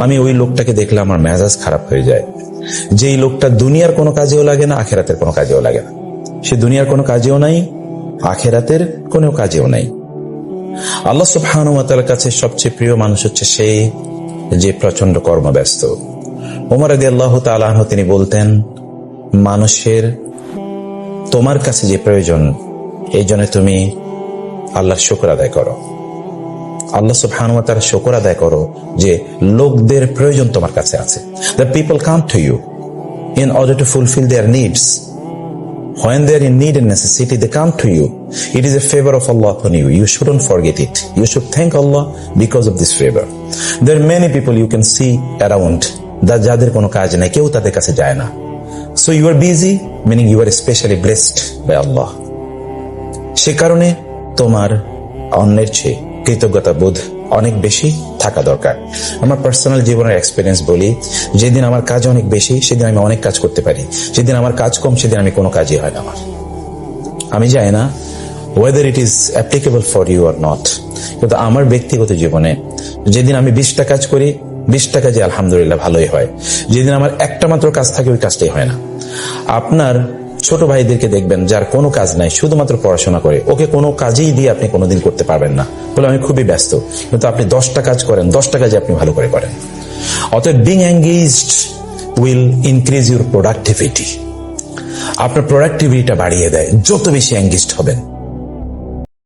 আমি ওই লোকটাকে দেখলে আমার মেজাজ খারাপ হয়ে যায়। যেই লোকটা দুনিয়ার কোনো কাজেও লাগে না, আখেরাতের কোনো কাজেও লাগে না। সে দুনিয়ার কোনো কাজেও নাই, আখেরাতের কোনো কাজেও নাই। আল্লাহ সুবহানাহু ওয়া তাআলার কাছে সবচেয়ে প্রিয় মানুষ হচ্ছে সেই যে প্রচন্ড কর্মব্যস্ত। ওমর রাদিয়াল্লাহু তাআলা আনহু তিনি বলতেন, মানুষের তোমার কাছে যে প্রয়োজন, এই জন্য তুমি আল্লাহর শুকর আদায় করো। আল্লাহ সুবহানাহু ওয়া তাআলার শুকর আদায় করো যে লোকদের প্রয়োজন তোমার কাছে আছে। The people come to you in order to fulfill their needs. When they are in need and necessity, they come to you. It is a favor of Allah upon you. You shouldn't forget it. You should thank Allah because of this favor. There are many people you can see around যাদের কোনো কাজ নাই, কেউ তাদের কাছে যায় না। So you are busy, meaning you are especially blessed by Allah. সে কারণে তোমার অন্যের চেয়ে কৃতজ্ঞতা বোধ অনেক বেশি থাকা দরকার। আমার পার্সোনাল জীবনের এক্সপিরিয়েন্স বলি, যেদিন আমার কাজ অনেক বেশি সেদিন আমি অনেক কাজ করতে পারি, যেদিন আমার কাজ কম সেদিন আমি কোনো কাজই হয় না আমার। আমি জানি না whether it is applicable for you or not, কিন্তু আমার ব্যক্তিগত জীবনে যেদিন আমি 20টা কাজ করি, 20টা কাজে আলহামদুলিল্লাহ ভালোই হয়। যেদিন আমার একটা মাত্র কাজ থাকে ওই কাজটাই হয় না। আপনার ছোট ভাইদেরকে দেখবেন যার কোনো কাজ নাই, শুধুমাত্র পড়াশোনা করে, ওকে কোনো কাজেই দিয়ে আপনি কোনোদিন করতে পারবেন না, বলে আমি খুবই ব্যস্ত। কিন্তু আপনি 10টা কাজ করেন, 10টা কাজে আপনি ভালো করে করেন। অতএব being engaged will increase your productivity. আপনার প্রোডাক্টিভিটিটা বাড়িয়ে দেয় যত বেশি এঙ্গেজড হবেন।